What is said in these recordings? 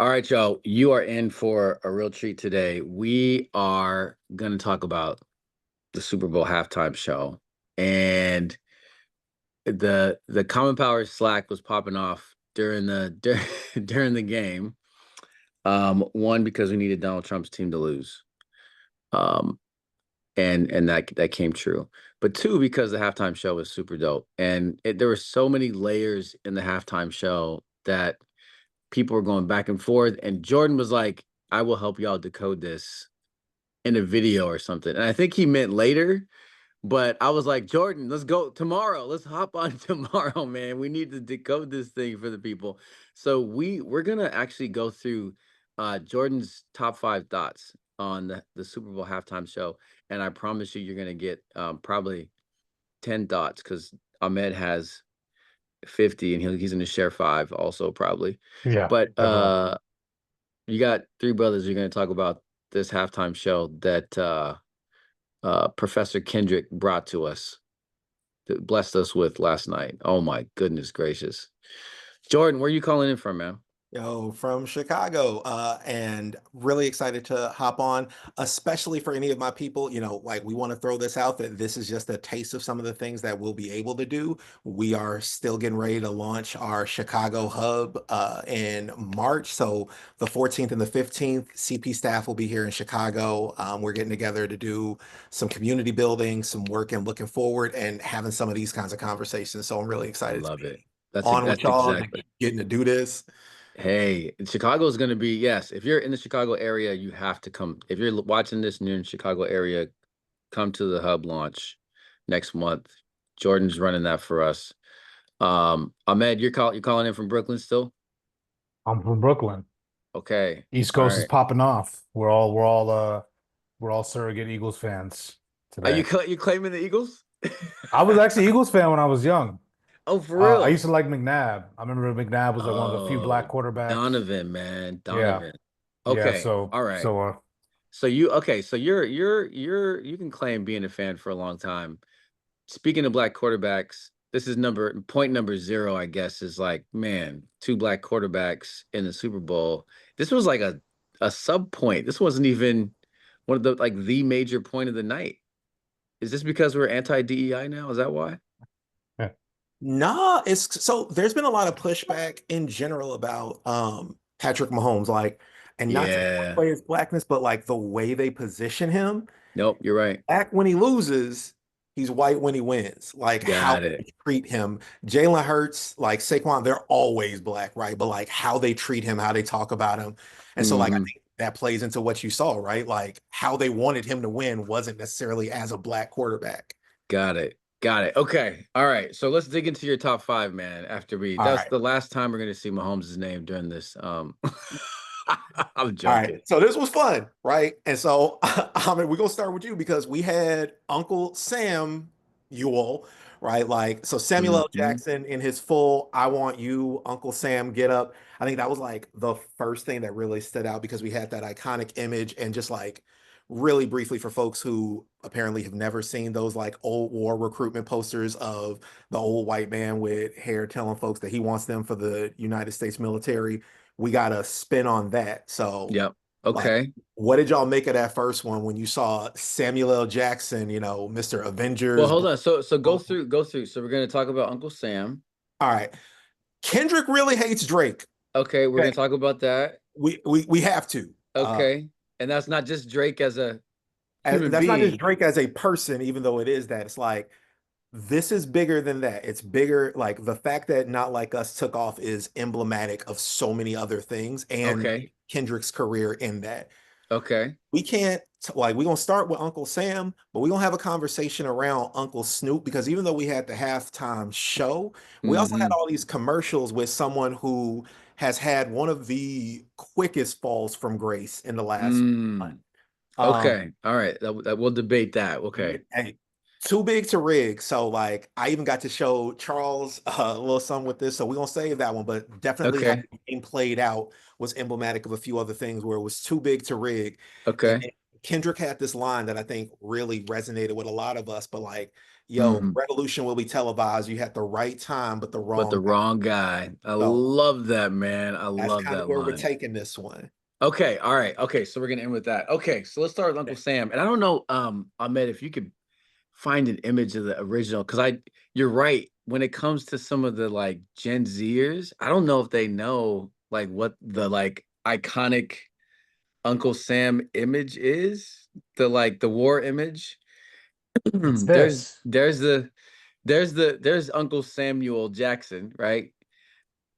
All right, y'all. You are in for a real treat today. We are going to talk about the Super Bowl halftime show, and the Common Power Slack was popping off during the during the game. One because we needed Donald Trump's team to lose, um, and that came true. But two because the halftime show was super dope, and there were so many layers in the halftime show that people were going back and forth, and Jordan was like, "I will help y'all decode this in a video or something." And I think he meant later, but I was like, "Jordan, let's go tomorrow. Let's hop on tomorrow, man. We need to decode this thing for the people." So we're gonna actually go through Jordan's top 5 thoughts on the Super Bowl halftime show, and I promise you're gonna get probably 10 thoughts because Ahmed has 50 and he's gonna share 5 also probably. Yeah, But definitely. you got 3 brothers you're going to talk about this halftime show that Professor Kendrick brought to us, that blessed us with last night. Oh my goodness gracious. Jordan, where are you calling in from, man? Yo, from Chicago, and really excited to hop on, especially for any of my people. Like we want to throw this out that this is just a taste of some of the things that we'll be able to do. We are still getting ready to launch our Chicago hub in March. So the 14th and the 15th, CP staff will be here in Chicago. We're getting together to do some community building, some work, and looking forward and having some of these kinds of conversations. So I'm really I excited to love it. be on with That's y'all, and exactly. getting to do this. Hey, Chicago is going to be, yes, if you're in the Chicago area, you have to come. If you're watching this and you're in the Chicago area, come to the hub launch next month. Jordan's running that for us. Ahmed, you're calling in from Brooklyn still? I'm from Brooklyn. Okay. East All Coast is right. popping off. We're all surrogate Eagles fans Are today. you claiming the Eagles? I was actually Eagles fan when I was young. Oh, for I used real? to like McNabb. I remember McNabb was like one of the few black Oh, quarterbacks. Donovan, man, Yeah, Donovan. yeah. Okay, So all right. so So you can claim being a fan for a long time. Speaking of black quarterbacks, this is point number 0, I guess, is like, man, 2 black quarterbacks in the Super Bowl. This was like a sub point. This wasn't even one of the major point of the night. Is this because we're anti-DEI now? Is that why? Nah, it's so there's been a lot of pushback in general about Patrick Mahomes, like, and not to Yeah. play his blackness, but like the way they position him. Nope, you're right. Black when he loses, he's white when he wins. Like how Got they it. treat him. Jalen Hurts, like Saquon, they're always black, right? But like how they treat him, how they talk about him. And so like I Hmm. think that plays into what you saw, right? Like how they wanted him to win wasn't necessarily as a black quarterback. Got it. Got it. Okay. All right. So let's dig into your top 5, man. All That's right. the last time we're gonna see Mahomes' name during this. I'm All right. joking. So this was fun, right? And so I mean, we're gonna start with you because we had Uncle Sam Ewell, right? Like so Samuel L. Hmm. Jackson in his full I want you, Uncle Sam, get up. I think that was like the first thing that really stood out because we had that iconic image and just like really briefly for folks who apparently have never seen those like old war recruitment posters of the old white man with hair telling folks that he wants them for the United States military. We got a spin on that. So, Yep. like, Okay. what did y'all make of that first one when you saw Samuel L. Jackson, Mr. Well, Avengers? hold on. So All go through. So we're gonna talk about Uncle Sam. right. Kendrick really hates Drake. Okay, we're Okay. gonna talk about that. We have to. Okay. And that's not just Drake as a human That's not just being. Drake as a person, even though it is that. It's like this is bigger than that. It's bigger. Like the fact that Not Like Us took off is emblematic of so many other things and Okay. Kendrick's career in that. Okay. We can't like we're gonna start with Uncle Sam, but we're gonna have a conversation around Uncle Snoop because even though we had the halftime show, we also had Hmm. all these commercials with someone who has had one of the quickest falls from grace in the last month. Mm. Um, Okay. All right. That we'll debate that. Okay. hey, too big to rig. So like I even got to show Charles a little something with this. So we're gonna save that one, but definitely how Okay. the game played out was emblematic of a few other things where it was too big to rig. And Okay. Kendrick had this line that I think really resonated with a lot of us, but like, yo, Mhm. revolution will be televised. You had the right time, but the But the wrong guy. wrong guy. I So love that, man. I that's love kind of that where we're line. taking this one. Okay, all right. Okay, so we're gonna end with that. Okay, so let's start with Uncle Sam. And I don't know, Ahmed, if you could find an image of the original, because you're right. When it comes to some of the like Gen Zers, I don't know if they know like what the like iconic Uncle Sam image is, the like the war image. It's There's this. there's Uncle Samuel Jackson, right?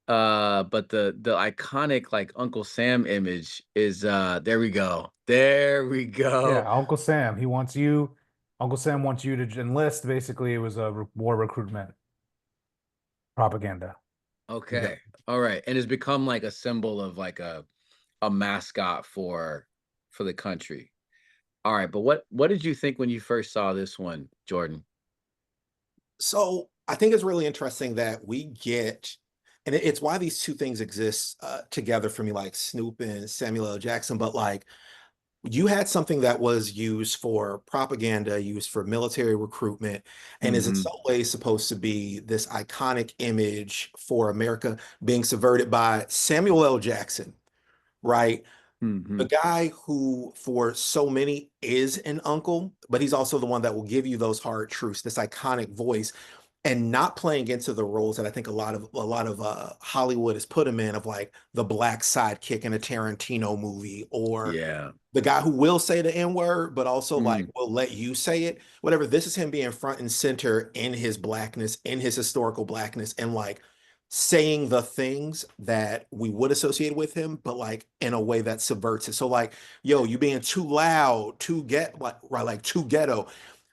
But the iconic like Uncle Sam image is there we go. There we Yeah, go. Uncle Sam. He wants you. Uncle Sam wants you to enlist. Basically, it was a war recruitment propaganda. Yep. Okay. All right. And it's become like a symbol of like a mascot for the country. All right, but what did you think when you first saw this one, Jordan? So I think it's really interesting that we get, and it's why these two things exist together for me, like Snoop and Samuel L. Jackson. But like, you had something that was used for propaganda, used for military recruitment, and is in Mm-hmm. some ways supposed to be this iconic image for America being subverted by Samuel L. Jackson, right? Mm-hmm. The guy who, for so many, is an uncle, but he's also the one that will give you those hard truths, this iconic voice, and not playing into the roles that I think a lot of Hollywood has put him in, of like the black sidekick in a Tarantino movie, or Yeah. the guy who will say the N word, but also like Mm, will let you say it. Whatever. This is him being front and center in his blackness, in his historical blackness, and like saying the things that we would associate with him, but like in a way that subverts it. So like, yo, you being too loud, too get like right, like too ghetto.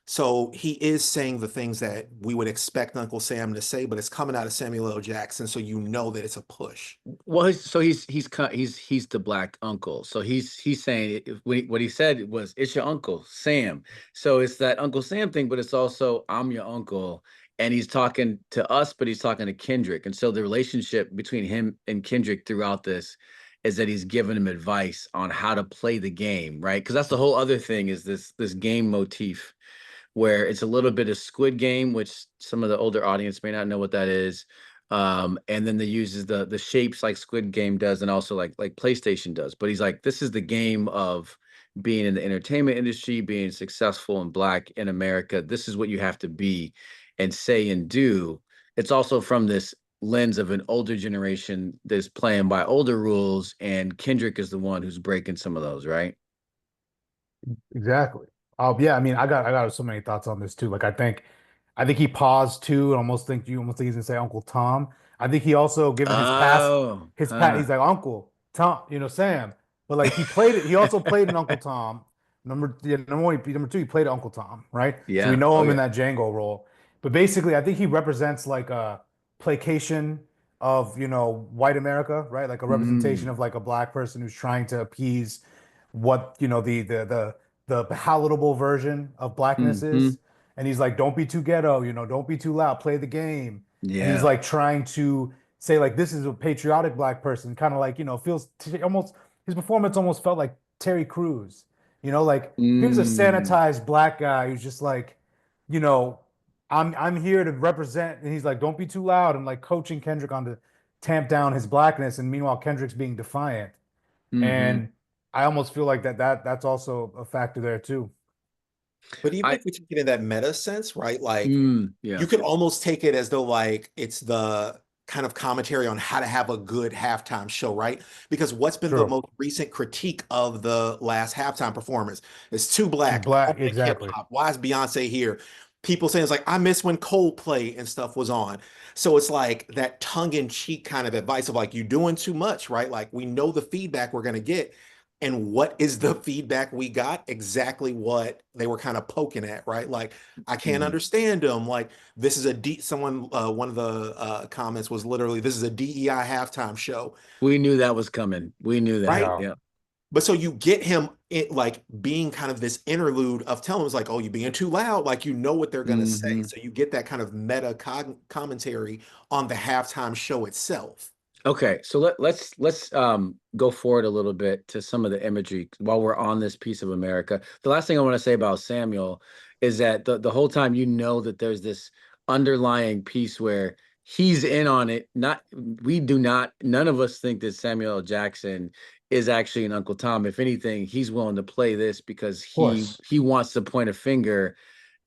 So he is saying the things that we would expect Uncle Sam to say, but it's coming out of Samuel L. Jackson, so you know that it's a push. well, he's the black uncle. So he's saying what he said was it's your uncle Sam. So it's that Uncle Sam thing, but it's also I'm your uncle, and he's talking to us, but he's talking to Kendrick. And so the relationship between him and Kendrick throughout this is that he's giving him advice on how to play the game, right? Because that's the whole other thing is this game motif where it's a little bit of Squid Game, which some of the older audience may not know what that is. And then they uses the shapes like Squid Game does, and also like PlayStation does. But he's like, this is the game of being in the entertainment industry, being successful and black in America. This is what you have to be and say and do. It's also from this lens of an older generation that's playing by older rules, and Kendrick is the one who's breaking some of those, right? Exactly. Yeah, I mean, I got so many thoughts on this too. Like I think he paused too, and you almost think he's gonna say Uncle Tom. I think he also given Oh, his pat huh. he's like Uncle Tom, Sam. But like he also played an Uncle Tom. Number two, he played Uncle Tom, right? So we Yeah. know Oh, him in yeah. that Django role. But basically, I think he represents like a placation of, white America, right? Like a representation Mm, of like a black person who's trying to appease what, the palatable version of blackness hmm. is. And he's like, don't be too ghetto, don't be too loud, play the game. And he's Yeah. like trying to say like this is a patriotic black person, kind of like, feels almost his performance almost felt like Terry Crews. Like here's a Mm, sanitized black guy who's just like, you know, I'm here to represent, and he's like, don't be too loud, and like coaching Kendrick on to tamp down his blackness, and meanwhile Kendrick's being defiant. hmm. And I almost feel like that's also a factor there too. But even I if we take it in that meta sense, right? Like yeah. you could almost take it as though like it's the kind of commentary on how to have a good halftime show, right? Because what's been the True. most recent critique of the last halftime performance? It's too It's black, black, ethnic hip exactly. hop. Why is Beyonce here? People saying it's like, I miss when Coldplay and stuff was on. So it's like that tongue-in-cheek kind of advice of like, you're doing too much, right? Like we know the feedback we're gonna get. And what is the feedback we got? Exactly what they were kind of poking at, right? Like, I can't Mhm. understand them. Like, this is a D. Someone, one of the comments was literally, "This is a DEI halftime show," We knew that was coming. We knew that. right? Yeah. Yeah. But so you get him like being kind of this interlude of telling him, it's like, "Oh, you're being too loud." Like, you know what they're gonna say, Hmm. so you get that kind of meta commentary on the halftime show itself. Okay, so let's go forward a little bit to some of the imagery while we're on this piece of America. The last thing I want to say about Samuel is that the whole time you know that there's this underlying piece where he's in on it. Not we do not none of us think that Samuel L. Jackson is actually an Uncle Tom. If anything, he's willing to play this because Of course. he wants to point a finger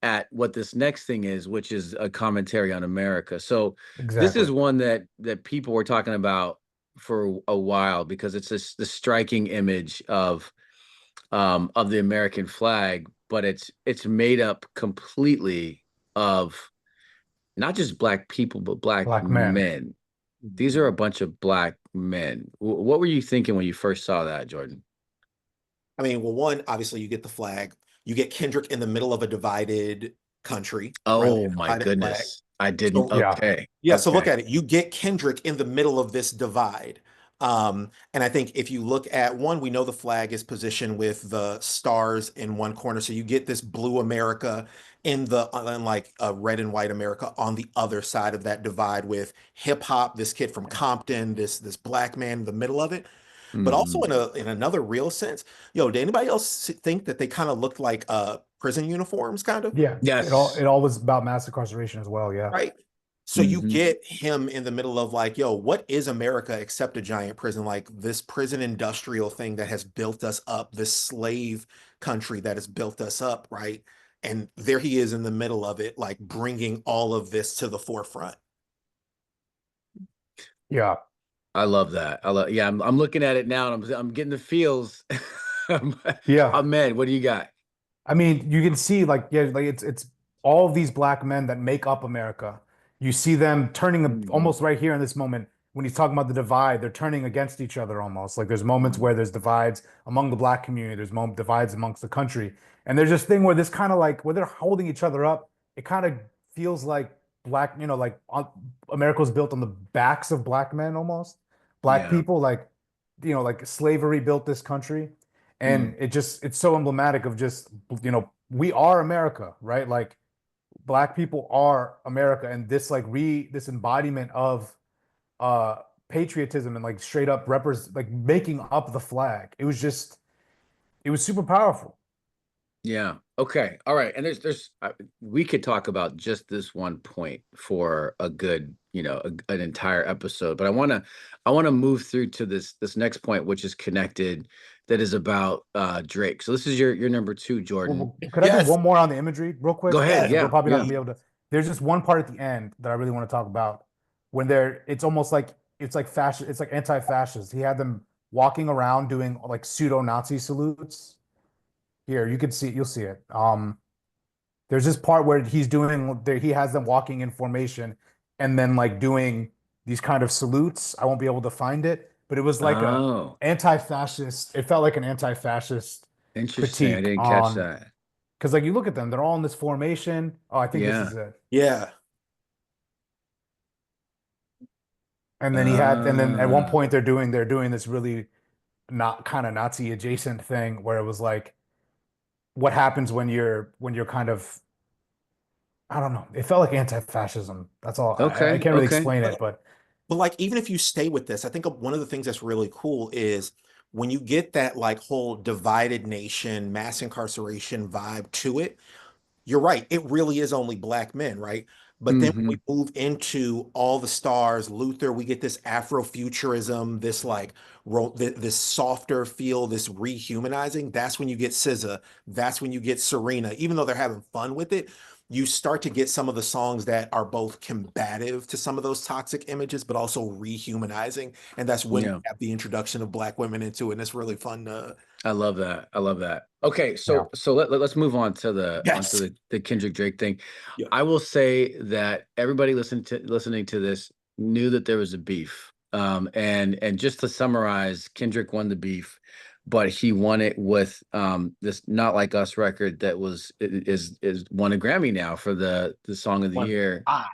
at what this next thing is, which is a commentary on America. So this Exactly. is one that people were talking about for a while because it's this the striking image of the American flag, but it's made up completely of not just black people but black Black men. men. These are a bunch of black men. What were you thinking when you first saw that, Jordan? I mean, well, one, obviously you get the flag. You get Kendrick in the middle of a divided country, right? Oh A my divided flag. goodness. I didn't. So Yeah. Okay. yeah, so look Okay. at it. You get Kendrick in the middle of this divide. And I think if you look at one, we know the flag is positioned with the stars in one corner. So you get this blue America in the like red and white America on the other side of that divide with hip hop, this kid from Compton, this black man in the middle of it. But also Hmm. in another real sense, did anybody else think that they kind of looked like prison uniforms, kind of? Yeah. It Yes. all was about mass incarceration as well. Yeah. Right. So you Hmm. get him in the middle of like, what is America except a giant prison? Like this prison industrial thing that has built us up, this slave country that has built us up, right? And there he is in the middle of it, like bringing all of this to the forefront. Yeah. I love that. I love. Yeah, I'm looking at it now, and I'm getting the feels. Yeah. Man, what do you got? I mean, you can see like yeah, like it's all of these black men that make up America. You see them turning Hmm. almost right here in this moment when he's talking about the divide, they're turning against each other almost. Like there's moments where there's divides among the black community, there's divides amongst the country. And there's this thing where this kind of like where they're holding each other up, it kind of feels like black, like America was built on the backs of black men almost. Black Yeah. people like like slavery built this country. And Mm. it's so emblematic of just, we are America, right? Like black people are America. And this embodiment of uh patriotism and like straight up like making up the flag. It was super powerful. Yeah. Okay. All right. And we could talk about just this one point for a good, an entire episode, but I want to move through to this next point, which is connected, that is about Drake. So this is your number two, Jordan. Could I do Yes, one more on the imagery real Go quick? ahead. yes. Because we're Yeah. probably not Yeah. gonna be able to. There's just one part at the end that I really want to talk about when it's almost like it's like fascist, it's like anti-fascist. He had them walking around doing like pseudo-Nazi salutes. Here, you can see it, you'll see it. There's this part where he has them walking in formation and then like doing these kind of salutes. I won't be able to find it, but it was like a Oh, anti-fascist. It felt like an anti-fascist interesting. I critique didn't catch on that. because like you look at them, they're all in this formation. Oh, I think this Yeah. is it. Yeah. And then at one Uh, point they're doing this really not kind of Nazi adjacent thing where it was like what happens when you're kind of I don't know. It felt like anti-fascism. That's all. I okay. can't really Okay. explain it, But but But like, even if you stay with this, I think one of the things that's really cool is when you get that like whole divided nation, mass incarceration vibe to it, you're right. It really is only black men, right? But then when Hmm. we move into all the stars, Luther, we get this Afrofuturism, this like this softer feel, this rehumanizing. That's when you get SZA. That's when you get Serena. Even though they're having fun with it, you start to get some of the songs that are both combative to some of those toxic images, but also rehumanizing. And that's when we Yeah. have the introduction of black women into it. And it's really fun I love that. I love that. Okay, yeah. so let's move on to yes. the Kendrick Drake thing. Yeah. I will say that everybody listening to this knew that there was a beef. And just to summarize, Kendrick won the beef, but he won it with this Not Like Us record that is won a Grammy now for the song of the One, year. five,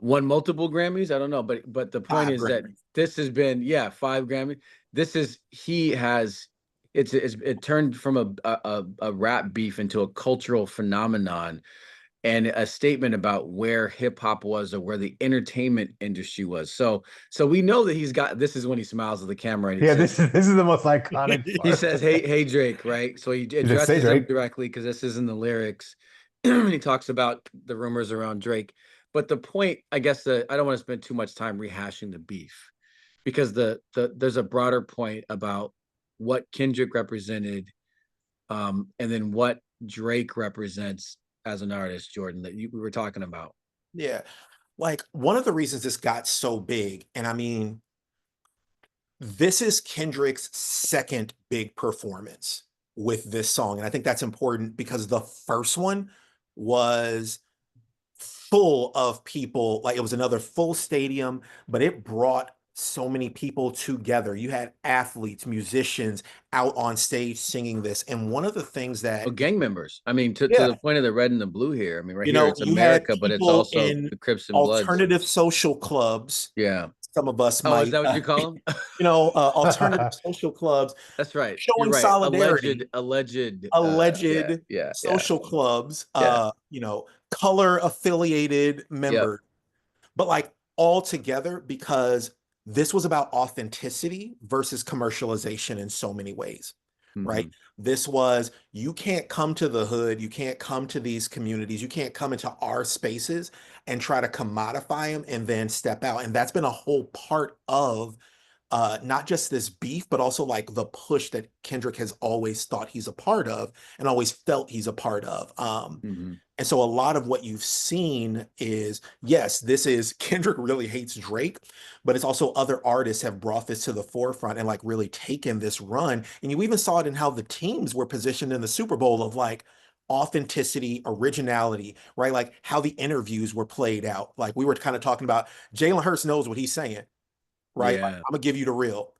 Won multiple Grammys. I don't know, but the point five is that Grammys. this has been, yeah, 5 Grammys. This is he has it turned from a rap beef into a cultural phenomenon. and a statement about where hip hop was or where the entertainment industry was. So we know that he's got, this is when he smiles at the camera and he Yeah, says, this is the most iconic he part. says, hey Drake, right? So he You just say addresses him Drake. directly because this is in the lyrics. He talks about the rumors around Drake. But the point, I guess, I don't want to spend too much time rehashing the beef, because there's a broader point about what Kendrick represented, and then what Drake represents as an artist, Jordan, that we were talking about. Yeah. Like one of the reasons this got so big, and I mean, this is Kendrick's second big performance with this song. And I think that's important because the first one was full of people. Like it was another full stadium, but it brought so many people together. You had athletes, musicians out on stage singing this. And one of the things Oh, that, gang members. I mean, to the yeah, point of the red and the blue here. I mean, right here, it's you had America, but it's people also in the Crips and Bloods. alternative social clubs. Yeah. Some of us Oh, is might, that what you call them? alternative social clubs That's right. You're showing right. solidarity, Alleged. Yeah, alleged yeah, yeah, social clubs, yeah, color affiliated yep. members, but like all together because this was about authenticity versus commercialization in so many ways, right? Hmm. This was, you can't come to the hood, you can't come to these communities, you can't come into our spaces and try to commodify them and then step out. And that's been a whole part of not just this beef, but also like the push that Kendrick has always thought he's a part of and always felt he's a part of. Hmm. And so a lot of what you've seen is, yes, this is Kendrick really hates Drake, but it's also other artists have brought this to the forefront and like really taken this run. And you even saw it in how the teams were positioned in the Super Bowl of like authenticity, originality, right? Like how the interviews were played out. Like we were kind of talking about Jalen Hurts knows what he's saying, right? Like, Yeah. I'm gonna give you the real.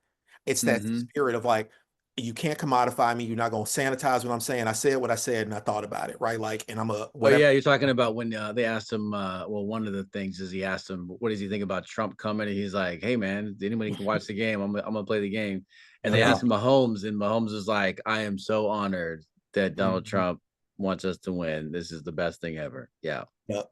It's that Hmm. spirit of like, you can't commodify me. You're not gonna sanitize what I'm saying. I said what I said and I thought about it, right? Like, and I'm a Oh whatever. yeah, you're talking about when they asked him. Well, one of the things is he asked him, "What does he think about Trump coming?" And he's like, "Hey man, anybody can watch the game. I'm gonna play the game." And they Yeah. asked him Mahomes, and Mahomes was like, "I am so honored that Donald Mhm. Trump wants us to win. This is the best thing ever." Yeah. Yep.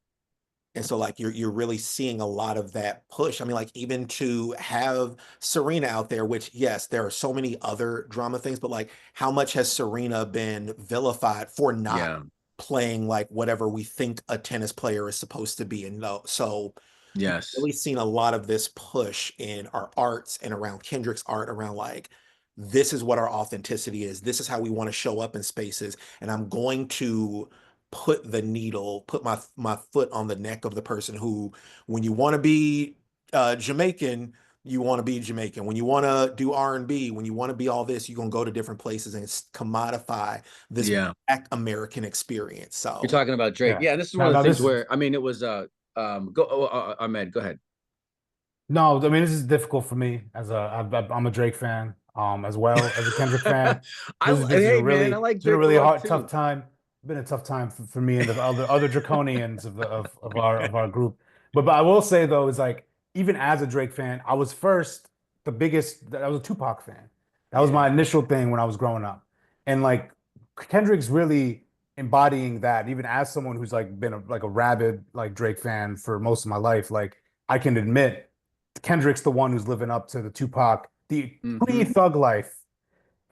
And so like you're really seeing a lot of that push. I mean, like even to have Serena out there, which yes, there are so many other drama things, but like how much has Serena been vilified for not Yeah. playing like whatever we think a tennis player is supposed to be? And no, so you've Yes. really seen a lot of this push in our arts and around Kendrick's art around like, this is what our authenticity is. This is how we want to show up in spaces. And I'm going to put the needle, put my foot on the neck of the person who, when you want to be Jamaican, you want to be Jamaican. When you want to do R&B, when you want to be all this, you're gonna go to different places and commodify this Yeah. Black American experience. You're So talking about Drake. Yeah. Yeah, and this is one No, of the no, things this is where I mean, it was go Ahmed, go ahead. no, I mean this is difficult for me as I'm a Drake fan, as well as a Kendrick fan. This is a Hey really man, I like it's been a Drake a really lot hard, tough too. time. Been a tough time for me and the other draconians of our group. But I will say though, is like even as a Drake fan, I was first the biggest. I was a Tupac fan. That was yeah. my initial thing when I was growing up, and like Kendrick's really embodying that. Even as someone who's like been like a rabid like Drake fan for most of my life, like I can admit Kendrick's the one who's living up to the Tupac, the Hmm. pre-Thug Life.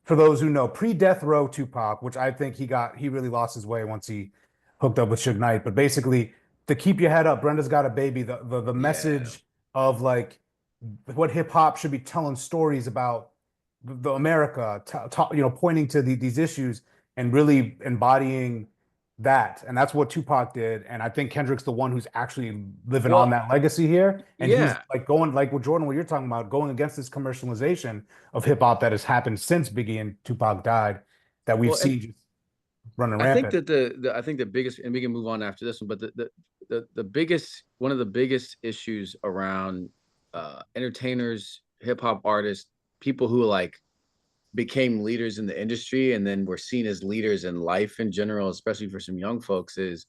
For those who know, pre-Death Row Tupac, which I think he really lost his way once he hooked up with Suge Knight. But basically, to keep your head up, Brenda's got a baby. The Yeah. message of like what hip hop should be telling stories about the America, pointing to these issues and really embodying that. And that's what Tupac did. And I think Kendrick's the one who's actually living on Well, that legacy here. And he's yeah. like going, like what Jordan, what you're talking about, going against this commercialization of hip hop that has happened since Biggie and Tupac died, that we've Well, and seen just running I think rampant. that I think the biggest, and we can move on after this one, but the biggest, one of the biggest issues around entertainers, hip hop artists, people who like became leaders in the industry and then were seen as leaders in life in general, especially for some young folks, is,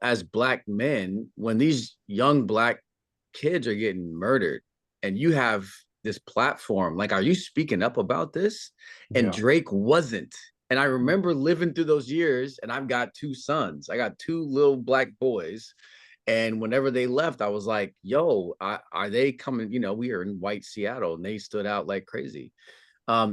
as Black men, when these young Black kids are getting murdered and you have this platform, like, are you speaking up about this? And Yeah. Drake wasn't. And I remember living through those years, and I've got two sons. I got two little black boys. And whenever they left, I was like, yo, are they coming? You know, we are in white Seattle and they stood out like crazy.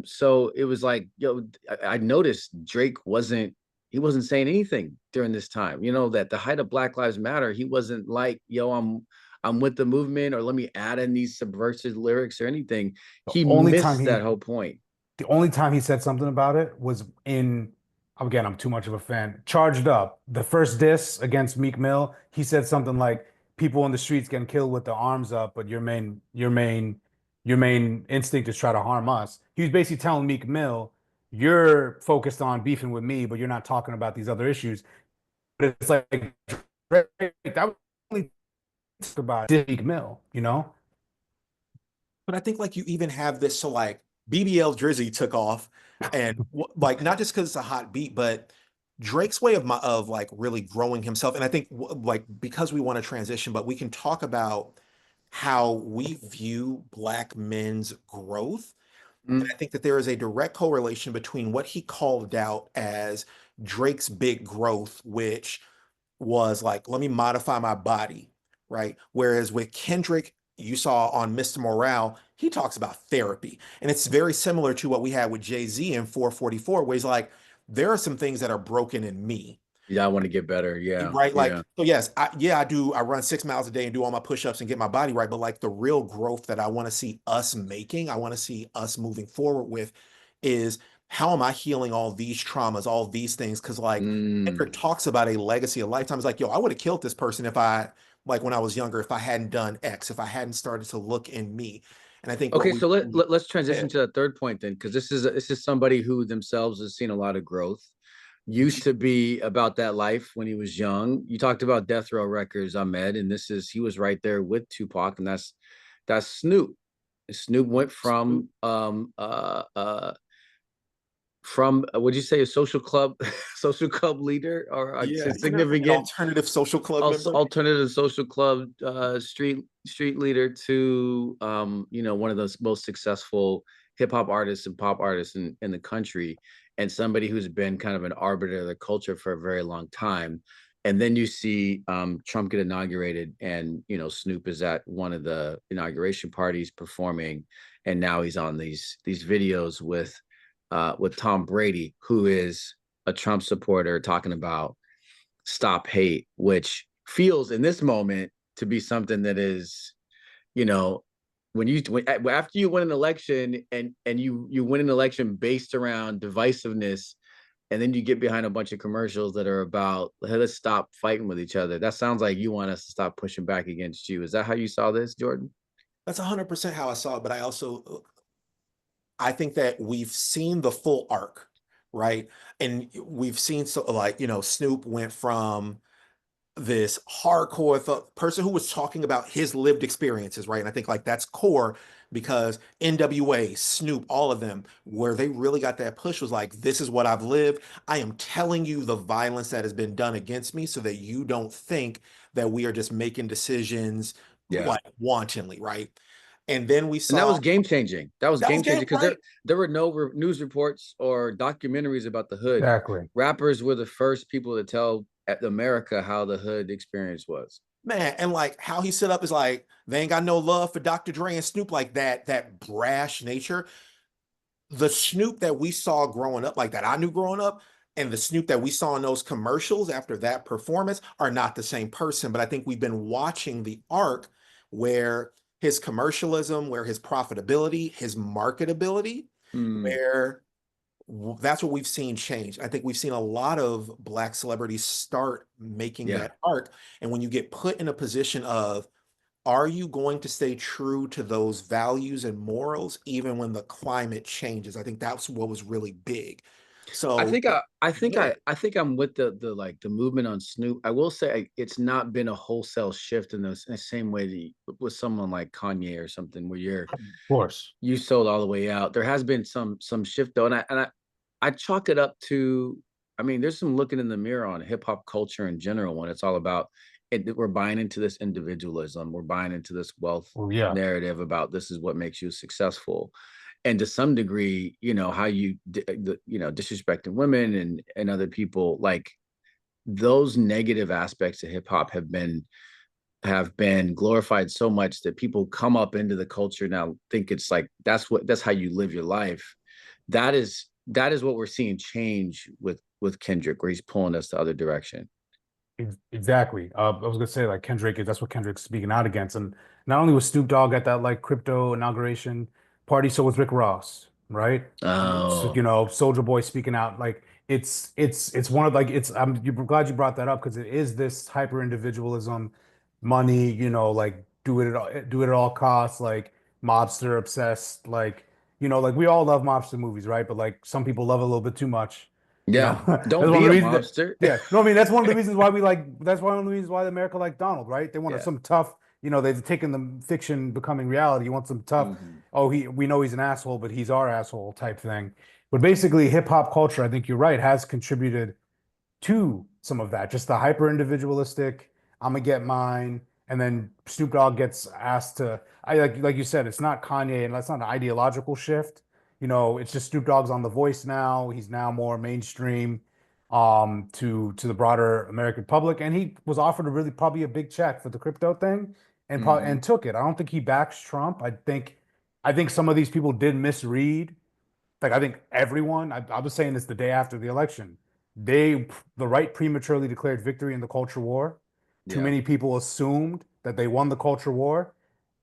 So it was like, yo, I noticed Drake he wasn't saying anything during this time. You know, that the height of Black Lives Matter, he wasn't like, yo, I'm with the movement, or let me add in these subversive lyrics or anything. The He only time missed he that whole point. the only time he said something about it was in, again, I'm too much of a fan. Charged Up, the first diss against Meek Mill, he said something like, "People on the streets getting killed with their arms up, but your main instinct is try to harm us." He was basically telling Meek Mill, "You're focused on beefing with me, but you're not talking about these other issues." But it's like that was only talk about Meek Mill, you know? But I think like you even have this, so like BBL Drizzy took off, and like not just because it's a hot beat, but Drake's way of like really growing himself. And I think like because we want to transition, but we can talk about how we view Black men's growth. And I Mm. think that there is a direct correlation between what he called out as Drake's big growth, which was like, let me modify my body, right? Whereas with Kendrick, you saw on Mr. Morale, he talks about therapy. And it's very similar to what we had with Jay-Z in 444, where he's like, there are some things that are broken in me. Yeah, I want to get better. Yeah, Right. Like, yeah. so yes, I do. I run 6 miles a day and do all my push-ups and get my body right. But like the real growth that I want to see us making, I want to see us moving forward with is how am I healing all these traumas, all these things? Because like Kendrick Mm. talks about a legacy of lifetimes. Like, yo, I would have killed this person if I, like when I was younger, if I hadn't done X, if I hadn't started to look in me. And I think what Okay, we, so let's transition yeah, to the third point then, because this is somebody who themselves has seen a lot of growth. Used to be about that life when he was young. You talked about Death Row Records, Ahmed, and he was right there with Tupac, and that's Snoop. Snoop went from would you say a social club social club leader or a yeah, an significant alternative social club member. alternative social club street leader to one of the most successful hip hop artists and pop artists in the country, and somebody who's been kind of an arbiter of the culture for a very long time. And then you see Trump get inaugurated, and Snoop is at one of the inauguration parties performing, and now he's on these videos with Tom Brady, who is a Trump supporter, talking about stop hate, which feels in this moment to be something that is, you know, after you win an election and you win an election based around divisiveness, and then you get behind a bunch of commercials that are about, hey, let's stop fighting with each other. That sounds like you want us to stop pushing back against you. Is that how you saw this, Jordan? That's 100% how I saw it. But I think that we've seen the full arc, right? And we've seen, so like, Snoop went from this hardcore person who was talking about his lived experiences, right? And I think like that's core because NWA, Snoop, all of them, where they really got that push was like, this is what I've lived. I am telling you the violence that has been done against me so that you don't think that we are just making decisions Yeah. like wantonly, right? And then we And that saw was game changing. That was that was game changing game, because right? there were no news reports or documentaries about the hood. Exactly. Rappers were the first people to tell America how the hood experience was. Man, and like how he set up is like they ain't got no love for Dr. Dre and Snoop, like that brash nature. The Snoop that we saw growing up, like that I knew growing up, and the Snoop that we saw in those commercials after that performance are not the same person. But I think we've been watching the arc where his commercialism, where his profitability, his marketability, Mm, where that's what we've seen change. I think we've seen a lot of Black celebrities start making yeah. that arc. And when you get put in a position of, are you going to stay true to those values and morals even when the climate changes? I think that's what was really big. I So, think I think yeah, I think I'm with the movement on Snoop. I will say it's not been a wholesale shift in the same way that with someone like Kanye or something where Of course. you sold all the way out. There has been some shift though, and I chalk it up to, I mean, there's some looking in the mirror on hip hop culture in general when it's all about it. We're buying into this individualism. We're buying into this wealth Well, yeah. narrative about this is what makes you successful. and to some degree, how you disrespecting women and other people, like those negative aspects of hip hop have been glorified so much that people come up into the culture now think it's like that's how you live your life. That is what we're seeing change with Kendrick, where he's pulling us the other direction. Exactly. I was gonna say like that's what Kendrick's speaking out against. And not only was Snoop Dogg at that like crypto inauguration party, so was Rick Ross, right? So, Oh, Soldier Boy speaking out like it's one of like it's I'm glad you brought that up because it is this hyper individualism, money, like do it at all costs, like mobster obsessed, like like we all love mobster movies, right? But like some people love it a little bit too much. yeah. That's Don't one of be the a reasons that mobster. yeah, no, I mean that's one of the reasons why we like. That's one of the reasons why America like Donald, right? They want Yeah. some tough. They've taken the fiction becoming reality. You want some tough. Hmm. Oh, we know he's an asshole, but he's our asshole type thing. But basically, hip hop culture, I think you're right, has contributed to some of that. Just the hyper individualistic, I'm gonna get mine, and then Snoop Dogg gets asked to. I like you said, it's not Kanye, and that's not an ideological shift. It's just Snoop Dogg's on The Voice now. He's now more mainstream, to the broader American public, and he was offered a really probably a big check for the crypto thing, and probably Hmm. and took it. I don't think he backs Trump. I think some of these people did misread like I think everyone, I was saying this the day after the election, the right prematurely declared victory in the culture war. Too Yeah. many people assumed that they won the culture war,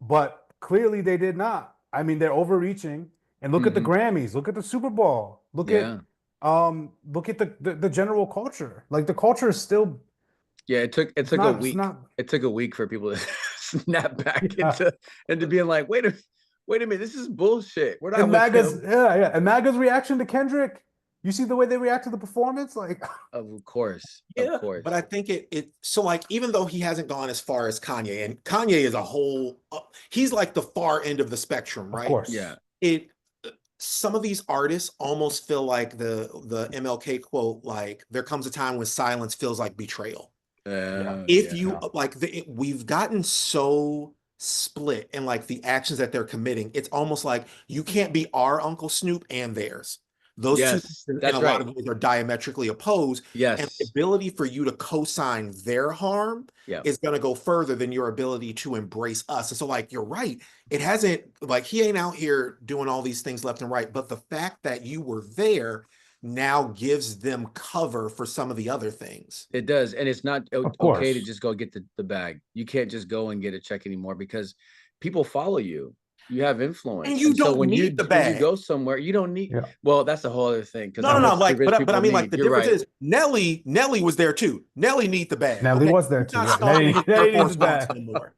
but clearly they did not. I mean, they're overreaching. And look at the Hmm. Grammys, look at the Super Bowl, Yeah. look at the general culture. Like the culture is still Yeah. It it's took a not it's week. not It took a week for people to snap back yeah. into being like, wait a minute, this is bullshit. We're not And with MAGA's him. yeah, yeah. And MAGA's reaction to Kendrick. You see the way they react to the performance? Like, Of course. Of Yeah, but I course. think it so like even though he hasn't gone as far as Kanye, and Kanye is a whole he's like the far end of the spectrum, of right? Yeah. course. It Some of these artists almost feel like the MLK quote, like there comes a time when silence feels like betrayal. Yeah. If Yeah. you Yeah. like we've gotten so split in like the actions that they're committing, it's almost like you can't be our Uncle Snoop and theirs. Those two Yes, in a that's lot right. of ways are diametrically opposed, and the Yes. ability for you to co-sign their harm Yeah. is going to go further than your ability to embrace us. And so like you're right, it hasn't like he ain't out here doing all these things left and right, but the fact that you were there now gives them cover for some of the other things. It does. And it's not Of okay to course. just go get the bag. You can't just go and get a check anymore because people follow you. You have And influence. you And so don't when need you the when you bag. go somewhere, you don't need, Yeah. well, that's a whole other thing because No, how no, no. much do Like, rich but I people mean, like need? the You're difference right. is Nelly was there too. Nelly need the bag. Nelly Okay, was there he's too. not Yeah. stomping his Air Nelly needs Force it Ones back. no more,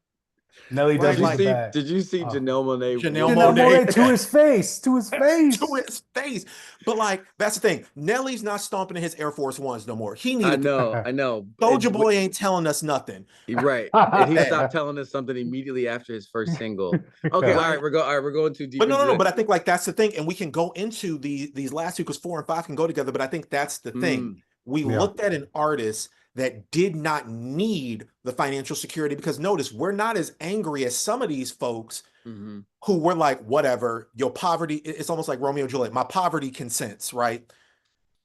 Nelly Did does right? you need the Like see bag. did you see Oh. Janelle Monae Janelle whooping Janelle Monae Monae to his face. To his to face. his face. But like, that's the thing. Nelly's not stomping in his Air Force Ones no more. He I needed the know, I know. Soldier Boy ain't telling us nothing. You're right. And he Bag. stopped telling us something immediately after his first single. Okay, Yeah. all right, Right. we're going too deep But no, into no, no. the But I think like that's the thing, and we can go into these last two because 4 and 5 can go together. But I think that's the thing. mm, We Yeah. looked at an artist that did not need the financial security because notice we're not as angry as some of these folks hmm who were like, whatever, your poverty. It's almost like Romeo and Juliet. My poverty consents, right?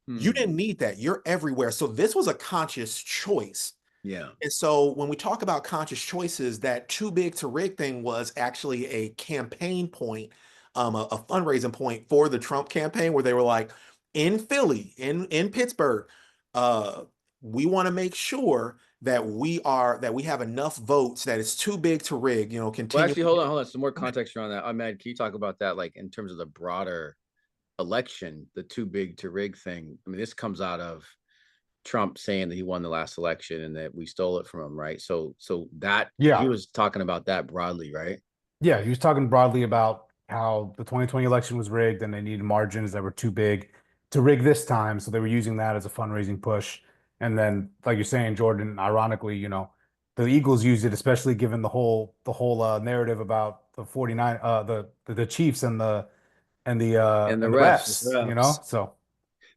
You hmm didn't need that. You're everywhere. So this was a conscious choice. yeah. And so when we talk about conscious choices, that too big to rig thing was actually a campaign point, a fundraising point for the Trump campaign, where they were like, in Philly, in Pittsburgh, uh, we want to make sure that we have enough votes that it's too big to rig. Well, Continue. actually, hold on. Some more context around that. Ahmed, can you talk about that, like in terms of the broader election, the too big to rig thing? I mean, this comes out of Trump saying that he won the last election and that we stole it from him, right? So that he Yeah. was talking about that broadly, right? Yeah. He was talking broadly about how the 2020 election was rigged and they needed margins that were too big to rig this time. So they were using that as a fundraising push. And then, like you're saying, Jordan, ironically, the Eagles used it, especially given the whole narrative about the 49 the Chiefs And the and the refs. refs, So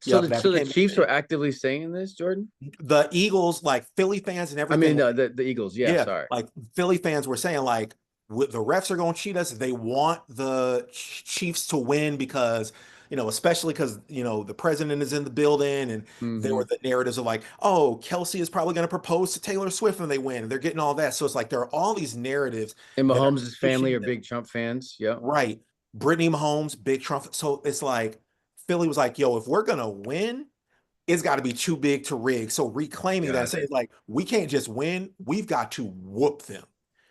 So Yep, the that so the became a Chiefs were thing. actively saying this, Jordan. The Eagles, like Philly fans and I mean, everything. the Eagles. Yeah, Yeah, sorry. like Philly fans were saying, like, the refs are going to cheat us. They want the Chiefs to win because, especially because, the president is in the building, and there were Hmm. the narratives of like, oh, Kelsey is probably going to propose to Taylor Swift when they win. And they're getting all that. So it's like there are all these narratives And that are Mahomes' family pushing are them. big Trump fans. Yep. Right. Brittany Mahomes, big Trump. So it's like Philly was like, yo, if we're going to win, it's got to be too big to rig. So reclaiming that and Got saying it. like, we can't just win. We've got to whoop them,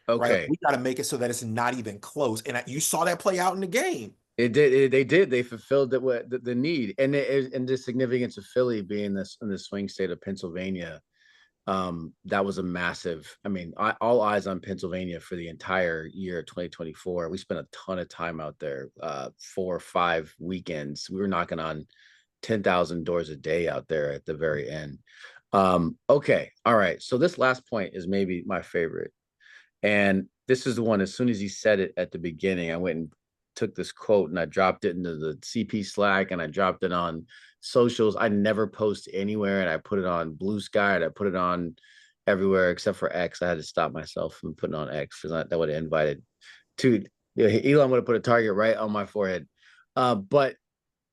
right? Like, Okay. we got to make it so that it's not even close. And you saw that play out in the game. It did. They did. They fulfilled the need, and the significance of Philly being this in the swing state of Pennsylvania. That was a massive. I mean, all eyes on Pennsylvania for the entire year 2024. We spent a ton of time out there. 4 or 5 weekends. We were knocking on 10,000 doors a day out there at the very end. Okay. All right. So this last point is maybe my favorite. And this is the one, as soon as he said it at the beginning, I went and took this quote and I dropped it into the CP Slack and I dropped it on socials. I never post anywhere, and I put it on Blue Sky and I put it on everywhere except for X. I had to stop myself from putting on X because that would have invited to, Elon would have put a target right on my forehead. But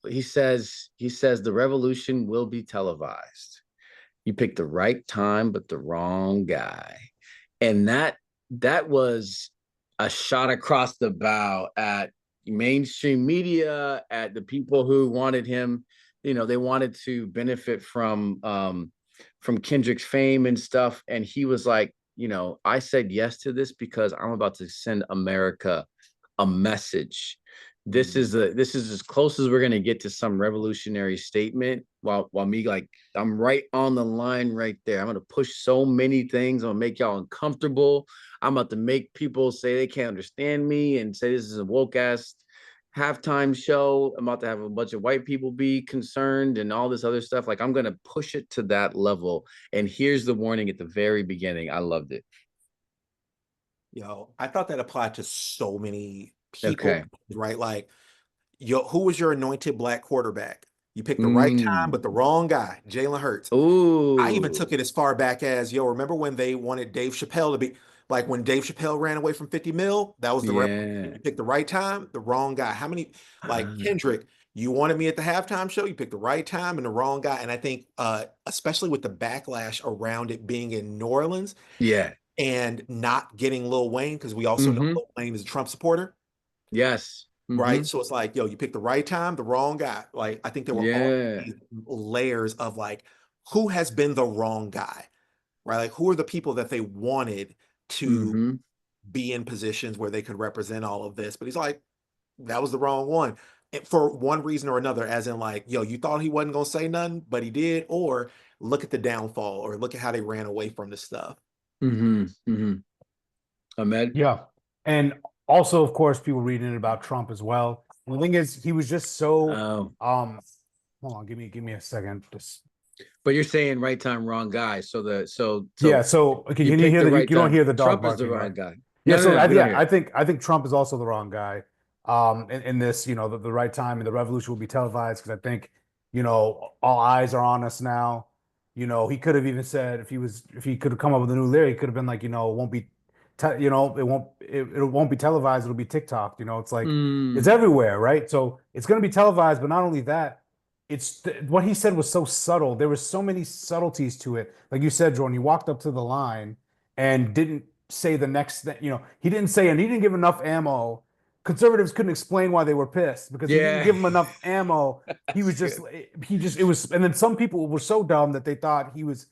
he says the revolution will be televised. You picked the right time, but the wrong guy. And that was a shot across the bow at mainstream media, at the people who wanted him. They wanted to benefit from Kendrick's fame and stuff. And he was like, I said yes to this because I'm about to send America a message. This is as close as we're gonna get to some revolutionary statement. While me, like, I'm right on the line right there. I'm gonna push so many things. I'm gonna make y'all uncomfortable. I'm about to make people say they can't understand me and say this is a woke ass halftime show. I'm about to have a bunch of white people be concerned and all this other stuff. Like, I'm gonna push it to that level. And here's the warning at the very beginning. I loved it. I thought that applied to so many people, Okay. right? Like, who was your anointed black quarterback? You picked the right time, but the Mm. wrong guy, Jalen Hurts. I even took Ooh. it as far back as, remember when they wanted Dave Chappelle to be like when Dave Chappelle ran away from 50 mil? That was the revolution. Yeah. You picked the right time, the wrong guy. How many, like Kendrick, you wanted me at the halftime show, you picked the right time and the wrong guy. And I think, especially with the backlash around it being in New Orleans Yeah. and not getting Lil Wayne, because we also know Mm-hmm. Lil Wayne is a Trump supporter. Yes. Mm-hmm. Right. So it's like, you picked the right time, the wrong guy. Like, I think there were all Yeah. these layers of like, who has been the wrong guy, right? Like, who are the people that they wanted to Mm-hmm. be in positions where they could represent all of this? But he's like, that was the wrong one. And for one reason or another, as in like, you thought he wasn't going to say nothing, but he did. Or look at the downfall, or look at how they ran away from the stuff. Mm-hmm. Mm-hmm. Ahmed. Yeah. And also, of course, people reading about Trump as well. The thing is, he was just so Oh, hold on, give me a second. Just but you're saying right time, wrong guy. yeah, So so okay, you can you picked hear the that? You right don't time. hear the dog Trump is the barking, right? wrong guy. Yeah, No, no, so no. We don't yeah, hear I it. think I think Trump is also the wrong guy. In this, the right time and the revolution will be televised because I think, all eyes are on us now. He could have even said if he could have come up with a new lyric, he could have been like, it won't be it won't be televised, it'll be TikTok. It's like it's Mm. everywhere, right? So it's gonna be televised, but not only that, what he said was so subtle. There was so many subtleties to it. Like you said, Jordan, he walked up to the line and didn't say the next thing. He didn't say, and he didn't give enough ammo. Conservatives couldn't explain why they were pissed because he didn't Yeah. give them enough ammo. He That's was just, good. he just, it was, and then some people were so dumb that they thought he was,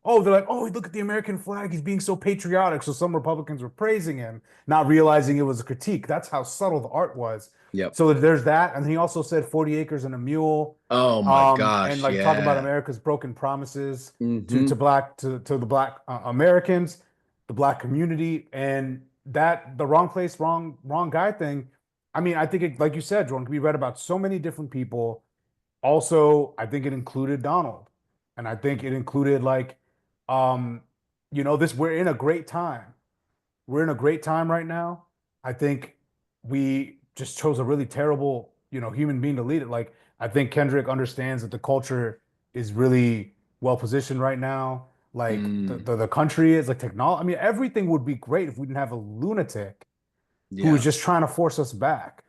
oh, they're like, oh, look at the American flag. He's being so patriotic. So some Republicans were praising him, not realizing it was a critique. That's how subtle the art was. Yep. So there's that. And he also said 40 acres and a mule, Oh my and gosh. like talk about Yeah. America's broken promises to Mm-hmm. to black to the black Americans, the black community, and that the wrong place, wrong guy thing. I mean, I think it, like you said, Jordan, can be read about so many different people. Also, I think it included Donald, and I think it included like, um, this we're in a great time. We're in a great time right now. I think we just chose a really terrible, human being to lead it. Like, I think Kendrick understands that the culture is really well positioned right now. Like Mm. the country is like technology. I mean, everything would be great if we didn't have a lunatic who is Yeah. just trying to force us back,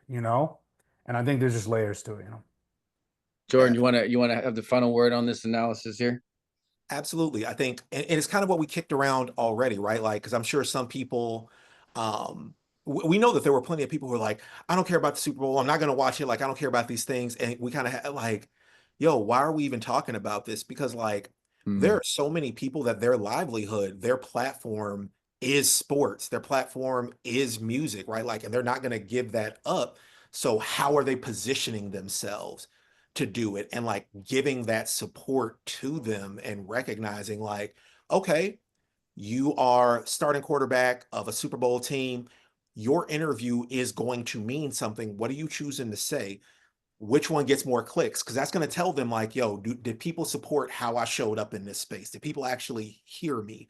And I think there's just layers to it. Jordan, you wanna have the final word on this analysis here? Absolutely. I think, and it's kind of what we kicked around already, right? Like, because I'm sure some people, we know that there were plenty of people who were like, I don't care about the Super Bowl. I'm not going to watch it. Like, I don't care about these things. And we kind of had like, yo, why are we even talking about this? Because like, there Hmm. are so many people that their livelihood, their platform is sports, their platform is music, right? Like, and they're not going to give that up. So how are they positioning themselves to do it and like giving that support to them and recognizing like, okay, you are starting quarterback of a Super Bowl team. Your interview is going to mean something. What are you choosing to say? Which one gets more clicks? Because that's going to tell them like, yo, did people support how I showed up in this space? Did people actually hear me?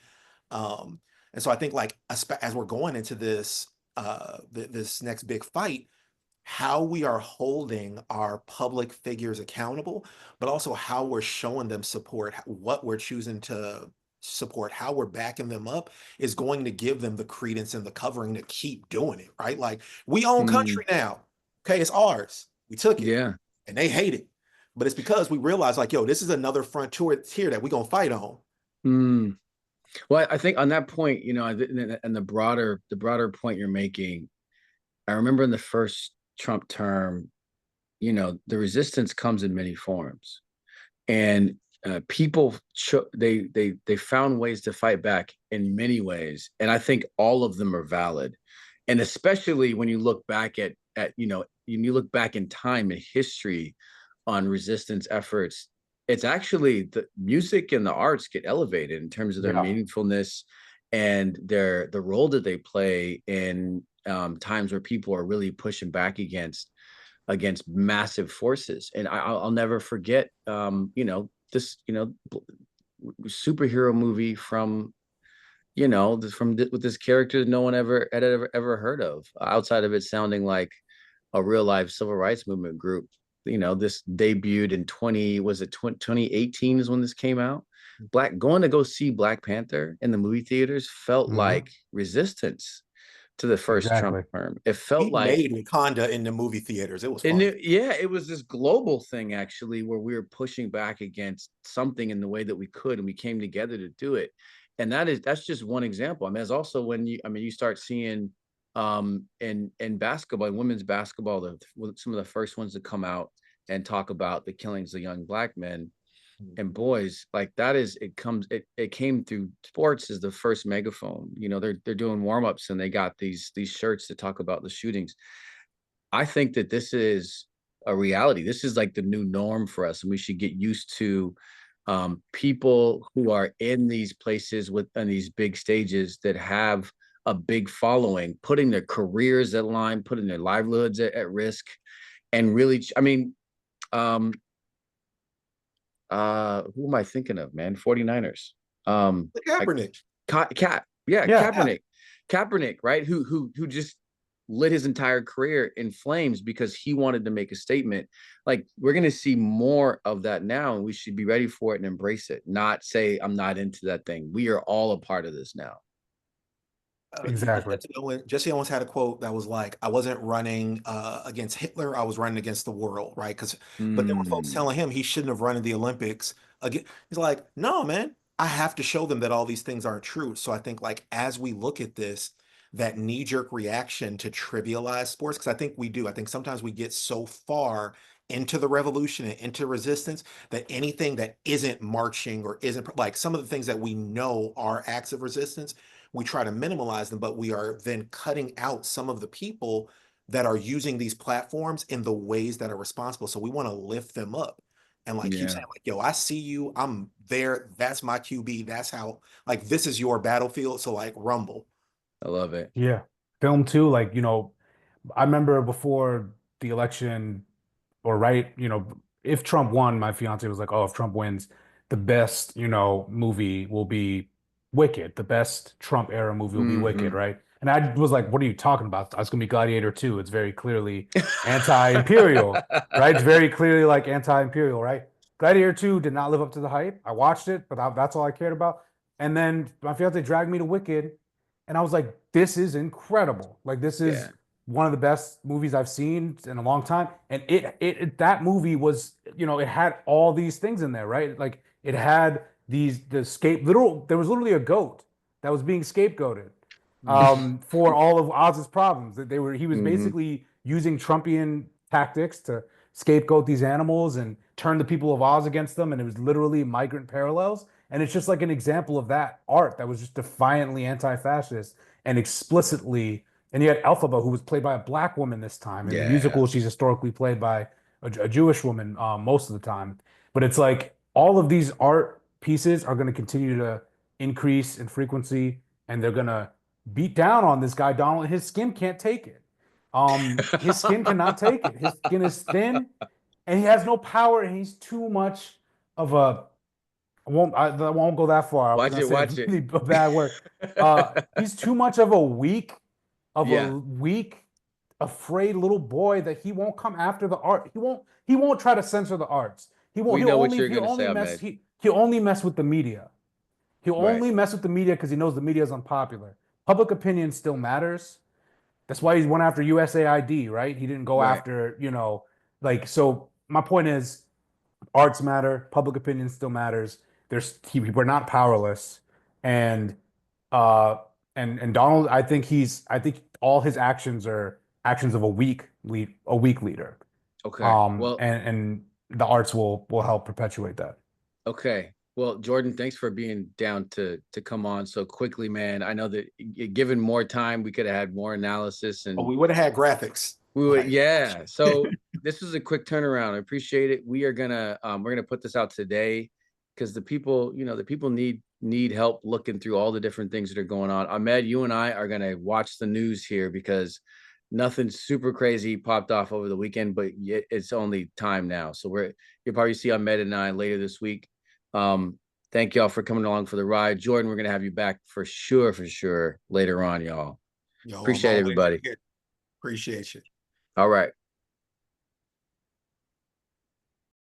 Um, and so I think like as we're going into this this next big fight, how we are holding our public figures accountable, but also how we're showing them support, what we're choosing to support, how we're backing them up is going to give them the credence and the covering to keep doing it, right? Like we own Hmm. country now. Okay, it's ours. We took it Yeah. and they hate it. But it's because we realize like, yo, this is another frontier here that we're gonna fight on. Hmm. Well, I think on that point, and the broader point you're making, I remember in the first Trump term, the resistance comes in many forms, and people they found ways to fight back in many ways, and I think all of them are valid, and especially when you look back at when you look back in time and history on resistance efforts, it's actually the music and the arts get elevated in terms of their Yeah. meaningfulness and the role that they play in times where people are really pushing back against massive forces. And I'll never forget, this, superhero movie from, with this character that no one ever heard of, outside of it sounding like a real life civil rights movement group. This debuted in 2018 is when this came out. Going to go see Black Panther in the movie theaters felt Hmm. like resistance to the first Trump Exactly. term. It felt We like made Wakanda in the movie theaters. It was and fun. yeah, it was this global thing actually, where we were pushing back against something in the way that we could, and we came together to do it. And that's just one example. I mean, there's also when you start seeing in basketball, in women's basketball, some of the first ones to come out and talk about the killings of young Black men and boys, like that is it came through sports as the first megaphone. They're doing warm-ups and they got these shirts to talk about the shootings. I think that this is a reality. This is like the new norm for us, and we should get used to people who are in these places on these big stages that have a big following, putting their careers at line, putting their livelihoods at risk, and really, I mean, um, who am I thinking of, man? 49ers. The I Kaepernick. Yeah, Yeah. Yeah. Kaepernick, right? Who just lit his entire career in flames because he wanted to make a statement. Like we're going to see more of that now, and we should be ready for it and embrace it. Not say I'm not into that thing. We are all a part of this now. Exactly. Jesse Owens had a quote that was like, "I wasn't running against Hitler. I was running against the world." Right? But there were folks Mm, telling him he shouldn't have run in the Olympics. Again, he's like, "No, man, I have to show them that all these things aren't true." So I think like as we look at this, that knee-jerk reaction to trivialize sports, because I think we do. I think sometimes we get so far into the revolution and into resistance that anything that isn't marching or isn't like some of the things that we know are acts of resistance, we try to minimize them, but we are then cutting out some of the people that are using these platforms in the ways that are responsible. So we want to lift them up and like keep yeah, saying, like, yo, I see you, I'm there. That's my QB. That's how, like, this is your battlefield. So like rumble. I love it. Yeah. Film too, like, I remember before the election, or right, if Trump won, my fiance was like, "Oh, if Trump wins, the best, movie will be Wicked. The best Trump era movie will be Wicked, Hmm. right?" And I was like, "What are you talking about? It's gonna be Gladiator 2. It's very clearly anti-imperial, right? It's very clearly like anti-imperial, right?" Gladiator 2 did not live up to the hype. I watched it, but that's all I cared about. And then my fiance dragged me to Wicked, and I was like, "This is incredible. Like, this is Yeah, one of the best movies I've seen in a long time. And that movie was, it had all these things in there, right? Like it had there was literally a goat that was being scapegoated for all of Oz's problems. That he was Hmm. basically using Trumpian tactics to scapegoat these animals and turn the people of Oz against them. And it was literally migrant parallels. And it's just like an example of that art that was just defiantly anti-fascist and explicitly. And you had Elphaba, who was played by a black woman this time. In the Yeah. musical, she's historically played by a Jewish woman most of the time. But it's like all of these art pieces are going to continue to increase in frequency, and they're going to beat down on this guy Donald. His skin can't take it. His skin cannot take it. His skin is thin, and he has no power, and he's too much of a. I won't go that far. I was Watch gonna it, say a watch it. really bad word. He's too much of Yeah. a weak, afraid little boy that he won't come after the art. He won't try to censor the arts. He won't. We know what you're gonna say, Ahmed. He'll only mess with the media. He'll Right. only mess with the media because he knows the media is unpopular. Public opinion still matters. That's why he went after USAID, right? He didn't go Right. after, like, so my point is arts matter, public opinion still matters. We're not powerless. And uh and Donald, I think all his actions are actions of a weak leader. Okay. Well, And the arts will help perpetuate that. okay. Well, Jordan, thanks for being down to come on so quickly, man. I know that given more time, we could have had more analysis Oh, and we would have had graphics. we would, Like, yeah. So this was a quick turnaround. I appreciate it. We're gonna put this out today because the people need help looking through all the different things that are going on. Ahmed, you and I are gonna watch the news here because nothing super crazy popped off over the weekend, but it's only time now. So you'll probably see Ahmed and I later this week. Um, Thank y'all for coming along for the ride. Jordan, we're gonna have you back for sure later on, y'all. yo, I'm Appreciate always everybody. here. Appreciate you. All right.